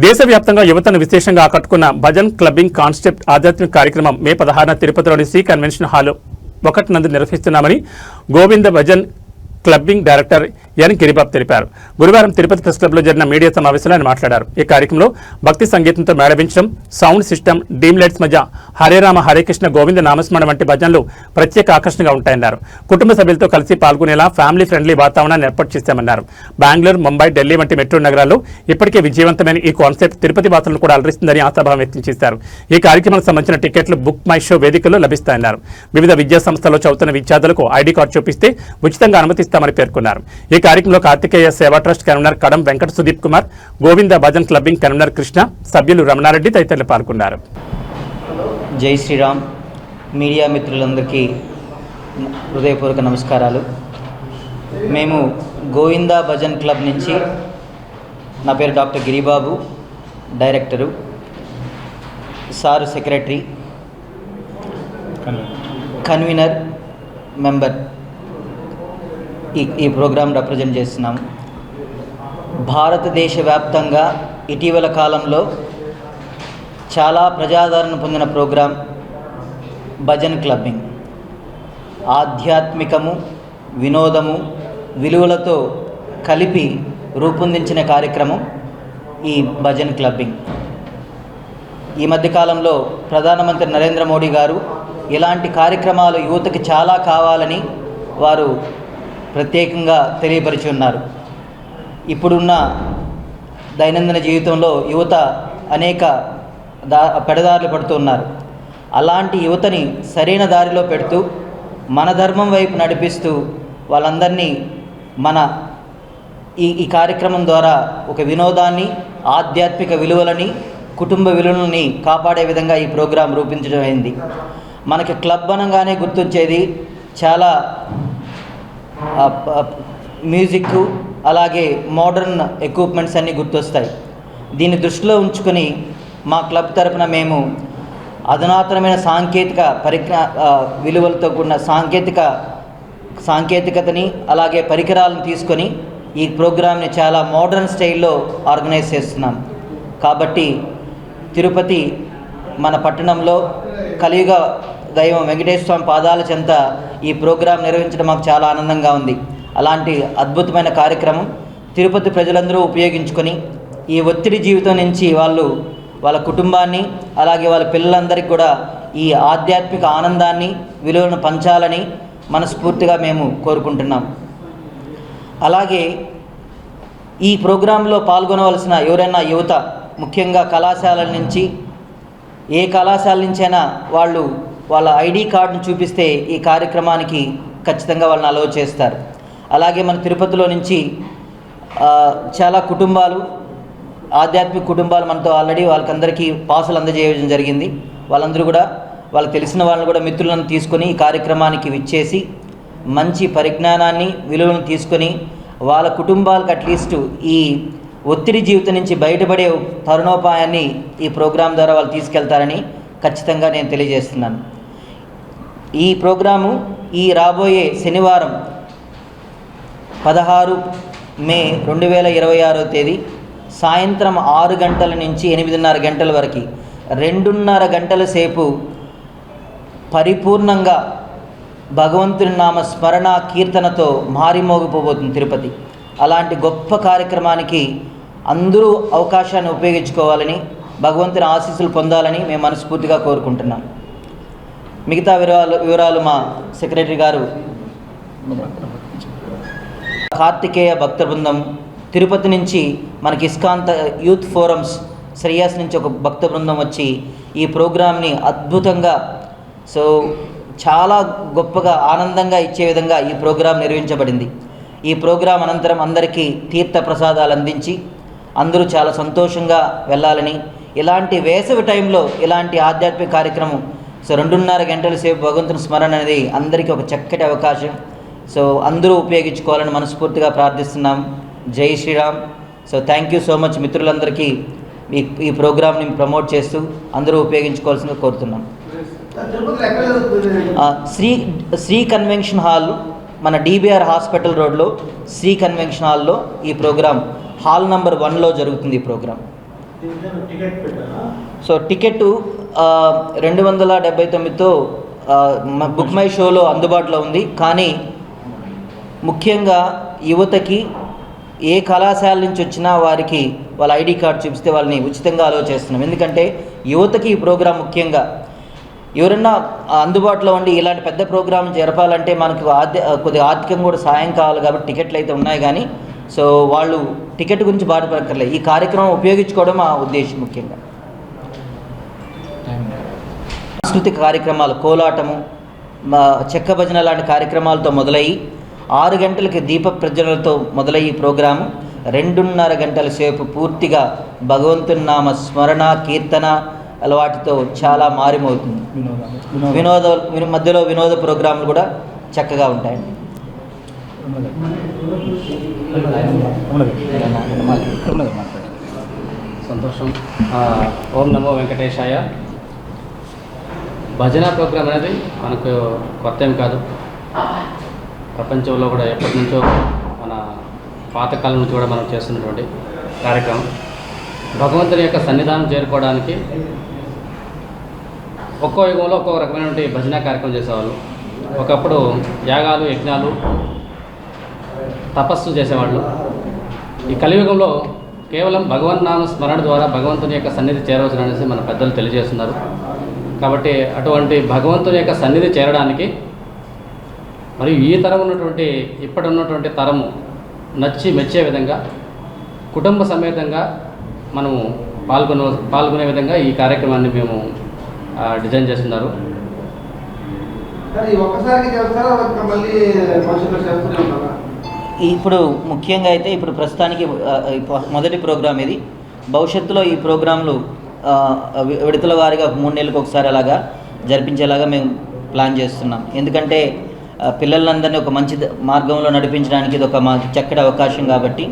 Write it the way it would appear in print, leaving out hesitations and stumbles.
దేశవ్యాప్తంగా యువతను విశేషంగా ఆకట్టుకున్న భజన్ క్లబ్బింగ్ కాన్సెప్ట్ ఆధ్యాత్మిక కార్యక్రమం మే 16న తిరుపతిలోని శ్రీ కన్వెన్షన్ హాల్ 1 నందు నిర్వహిస్తున్నామని Govinda Bhajan clubbing director N Giribabu తెలిపారు. గురువారం తిరుపతి ప్రెస్ క్లబ్లో జరిగిన మీడియా సమావేశంలో ఆయన మాట్లాడారు. ఈ కార్యక్రమంలో భక్తి సంగీతంతో మేళవించడం, సౌండ్ సిస్టమ్, డీమ్ లైట్స్ మధ్య హరే రామ హరే కృష్ణ గోవింద నామస్మరణ వంటి భజనలు ప్రత్యేక ఆకర్షణగా ఉంటాయన్నారు. కుటుంబ సభ్యులతో కలిసి పాల్గొనేలా ఫ్యామిలీ ఫ్రెండ్లీ వాతావరణాన్ని ఏర్పాటు చేశామన్నారు. బెంగళూరు, ముంబై, ఢిల్లీ వంటి మెట్రో నగరాల్లో ఇప్పటికే విజయవంతమైన ఈ కాన్సెప్ట్ తిరుపతి వాసులను కూడా అలరిస్తుందని ఆశాభావం వ్యక్తం చేశారు. ఈ కార్యక్రమానికి సంబంధించిన టికెట్లు బుక్ మై షో వేదికల్లో లభిస్తాయన్నారు. వివిధ విద్యా సంస్థల్లో చదువుతున్న విద్యార్థులకు ఐడి కార్డు చూపిస్తే ఉచితంగా అనుమతిస్తామని పేర్కొన్నారు. ఈ కార్యక్రమంలో కార్తికేయ సేవా trust convener Kadam Venkata Sudeep Kumar, Govinda Bhajan clubbing convener Krishna, సభ్యులు రమణారెడ్డి తదితరులు పాల్గొన్నారు. జై శ్రీరామ్. మీడియా మిత్రులందరికీ హృదయపూర్వక నమస్కారాలు. మేము గోవింద భజన్ క్లబ్ నుంచి, నా పేరు doctor Giribabu, director, sir secretary, convener, member ఈ ప్రోగ్రాం రిప్రజెంట్ చేస్తున్నాం. భారతదేశ వ్యాప్తంగా ఇటీవల కాలంలో చాలా ప్రజాదరణ పొందిన ప్రోగ్రాం భజన్ క్లబ్బింగ్. ఆధ్యాత్మికము, వినోదము, విలువలతో కలిపి రూపొందించిన కార్యక్రమం ఈ భజన్ క్లబ్బింగ్. ఈ మధ్యకాలంలో ప్రధానమంత్రి నరేంద్ర మోడీ గారు ఇలాంటి కార్యక్రమాలు యువతకి చాలా కావాలని వారు ప్రత్యేకంగా తెలియపరిచి ఉన్నారు. ఇప్పుడున్న దైనందిన జీవితంలో యువత అనేక పెడదారులు పడుతున్నారు. అలాంటి యువతని సరైన దారిలో పెడుతూ మన ధర్మం వైపు నడిపిస్తూ వాళ్ళందరినీ మన ఈ కార్యక్రమం ద్వారా ఒక వినోదాన్ని, ఆధ్యాత్మిక విలువలని, కుటుంబ విలువలని కాపాడే విధంగా ఈ ప్రోగ్రాం రూపించడం అయింది. మనకి క్లబ్ అనగానే గుర్తొచ్చేది చాలా మ్యూజిక్, అలాగే మోడర్న్ ఎక్విప్మెంట్స్ అన్నీ గుర్తొస్తాయి. దీన్ని దృష్టిలో ఉంచుకొని మా క్లబ్ తరపున మేము అధునాతనమైన సాంకేతిక విలువలతో కూడిన సాంకేతికతని, అలాగే పరికరాలను తీసుకొని ఈ ప్రోగ్రామ్ని చాలా మోడర్న్ స్టైల్లో ఆర్గనైజ్ చేస్తున్నాం. కాబట్టి తిరుపతి మన పట్టణంలో కలియుగ దైవం వెంకటేశ్వర స్వామి పాదాల చెంత ఈ ప్రోగ్రాం నిర్వహించడం మాకు చాలా ఆనందంగా ఉంది. అలాంటి అద్భుతమైన కార్యక్రమం తిరుపతి ప్రజలందరూ ఉపయోగించుకొని ఈ ఒత్తిడి జీవితం నుంచి వాళ్ళ కుటుంబాన్ని, అలాగే వాళ్ళ పిల్లలందరికీ కూడా ఈ ఆధ్యాత్మిక ఆనందాన్ని, విలువలను పంచాలని మనస్ఫూర్తిగా మేము కోరుకుంటున్నాం. అలాగే ఈ ప్రోగ్రాంలో పాల్గొనవలసిన ఎవరైనా యువత, ముఖ్యంగా కళాశాలల నుంచి, ఏ కళాశాల నుంచైనా వాళ్ళ ఐడి కార్డును చూపిస్తే ఈ కార్యక్రమానికి ఖచ్చితంగా వాళ్ళని అలౌ చేస్తారు. అలాగే మన తిరుపతిలో నుంచి చాలా కుటుంబాలు, ఆధ్యాత్మిక కుటుంబాలు మనతో ఆల్రెడీ వాళ్ళకందరికీ పాసులు అందజేయడం జరిగింది. వాళ్ళందరూ కూడా వాళ్ళకి తెలిసిన వాళ్ళని కూడా మిత్రులను తీసుకొని ఈ కార్యక్రమానికి విచ్చేసి మంచి పరిజ్ఞానాన్ని, విలువలను తీసుకొని వాళ్ళ కుటుంబాలకు అట్లీస్ట్ ఈ ఒత్తిడి జీవితం నుంచి బయటపడే తరుణోపాయాన్ని ఈ ప్రోగ్రాం ద్వారా వాళ్ళు తీసుకెళ్తారని ఖచ్చితంగా నేను తెలియజేస్తున్నాను. ఈ ప్రోగ్రాము ఈ రాబోయే శనివారం 16 మే 2026 తేదీ సాయంత్రం 6 గంటల నుంచి 8:30 గంటల వరకు 2:30 గంటల సేపు పరిపూర్ణంగా భగవంతుని నామ స్మరణ కీర్తనతో మారిమోగిపోబోతుంది తిరుపతి. అలాంటి గొప్ప కార్యక్రమానికి అందరూ అవకాశాన్ని ఉపయోగించుకోవాలని, భగవంతుని ఆశీస్సులు పొందాలని మేము మనస్ఫూర్తిగా కోరుకుంటున్నాం. మిగతా వివరాలు మా సెక్రటరీ గారు. కార్తికేయ భక్త బృందం తిరుపతి నుంచి మనకి ఇస్కాన్ యూత్ ఫోరమ్స్ శ్రేయస్ నుంచి ఒక భక్త బృందం వచ్చి ఈ ప్రోగ్రామ్ని అద్భుతంగా, చాలా గొప్పగా, ఆనందంగా ఇచ్చే విధంగా ఈ ప్రోగ్రాం నిర్వహించబడింది. ఈ ప్రోగ్రాం అనంతరం అందరికీ తీర్థ ప్రసాదాలు అందించి అందరూ చాలా సంతోషంగా వెళ్ళాలని, ఇలాంటి వేసవి టైంలో ఇలాంటి ఆధ్యాత్మిక కార్యక్రమం 2:30 గంటల సేపు భగవంతుని స్మరణ అనేది అందరికీ ఒక చక్కటి అవకాశం. అందరూ ఉపయోగించుకోవాలని మనస్ఫూర్తిగా ప్రార్థిస్తున్నాం. జై Shriram. Thank you so much. మిత్రులందరికీ ఈ ప్రోగ్రామ్ని ప్రమోట్ చేస్తూ అందరూ ఉపయోగించుకోవాల్సిందిగా కోరుతున్నాం. శ్రీ కన్వెన్షన్ హాల్, మన DBR హాస్పిటల్ రోడ్లో శ్రీ కన్వెన్షన్ హాల్లో ఈ ప్రోగ్రాం హాల్ నంబర్ 1లో జరుగుతుంది. ఈ ప్రోగ్రాం సో టికెట్ 279తో బుక్ మై షోలో అందుబాటులో ఉంది. కానీ ముఖ్యంగా యువతకి ఏ కళాశాల నుంచి వచ్చినా వారికి వాళ్ళ ఐడి కార్డు చూపిస్తే వాళ్ళని ఉచితంగా అలో చేస్తున్నాం. ఎందుకంటే యువతకి ఈ ప్రోగ్రాం ముఖ్యంగా ఎవరన్నా అందుబాటులో ఉండి ఇలాంటి పెద్ద ప్రోగ్రాం జరపాలంటే మనకు కొద్దిగా ఆర్థికంగా కూడా సాయం కావాలి. కాబట్టి టికెట్లు అయితే ఉన్నాయి, కానీ సో వాళ్ళు టికెట్ గురించి బాధపడక్కర్లేదు. ఈ కార్యక్రమం ఉపయోగించుకోవడం మా ఉద్దేశం. ముఖ్యంగా సాంస్కృతిక కార్యక్రమాలు, కోలాటము, చెక్క భజన లాంటి కార్యక్రమాలతో మొదలయ్యి 6 గంటలకి దీప ప్రజ్వలనతో మొదలయ్యి ప్రోగ్రాము 2.5 గంటల సేపు పూర్తిగా భగవంతుని నామ స్మరణ, కీర్తన అలవాటుతో చాలా మారిమవుతుంది. మధ్యలో వినోద ప్రోగ్రాంలు కూడా చక్కగా ఉంటాయండి. సంతోషం. ఓం నమో వెంకటేశాయ. భజన ప్రోగ్రాం అనేది మనకు కొత్త ఏం కాదు. ప్రపంచంలో కూడా ఎప్పటి నుంచో మన పాతకాలం నుంచి కూడా మనం చేస్తున్నటువంటి కార్యక్రమం. భగవంతుని యొక్క సన్నిధానం చేరుకోవడానికి ఒక్కో యుగంలో ఒక్కో రకమైనటువంటి భజన కార్యక్రమం చేసేవాళ్ళు. ఒకప్పుడు యాగాలు, యజ్ఞాలు, తపస్సు చేసేవాళ్ళు. ఈ కలియుగంలో కేవలం భగవన్నామ స్మరణ ద్వారా భగవంతుని యొక్క సన్నిధి చేరవచ్చును అనేసి మన పెద్దలు తెలియజేస్తున్నారు. కాబట్టి అటువంటి భగవంతుని యొక్క సన్నిధి చేరడానికి మరియు ఈ తరం ఉన్నటువంటి ఇప్పటి ఉన్నటువంటి తరము నచ్చి మెచ్చే విధంగా కుటుంబ సమేతంగా మనము పాల్గొనే విధంగా ఈ కార్యక్రమాన్ని మేము డిజైన్ చేస్తున్నారు. ఇప్పుడు ముఖ్యంగా అయితే ఇప్పుడు ప్రస్తుతానికి మొదటి ప్రోగ్రాం ఇది. భవిష్యత్తులో ఈ ప్రోగ్రాంలు విడతల వారీగా 3 నెలలకు ఒకసారి అలాగా జరిపించేలాగా మేము ప్లాన్ చేస్తున్నాం. ఎందుకంటే పిల్లలందరినీ ఒక మంచి మార్గంలో నడిపించడానికి ఇది ఒక చక్కటి అవకాశం కాబట్టి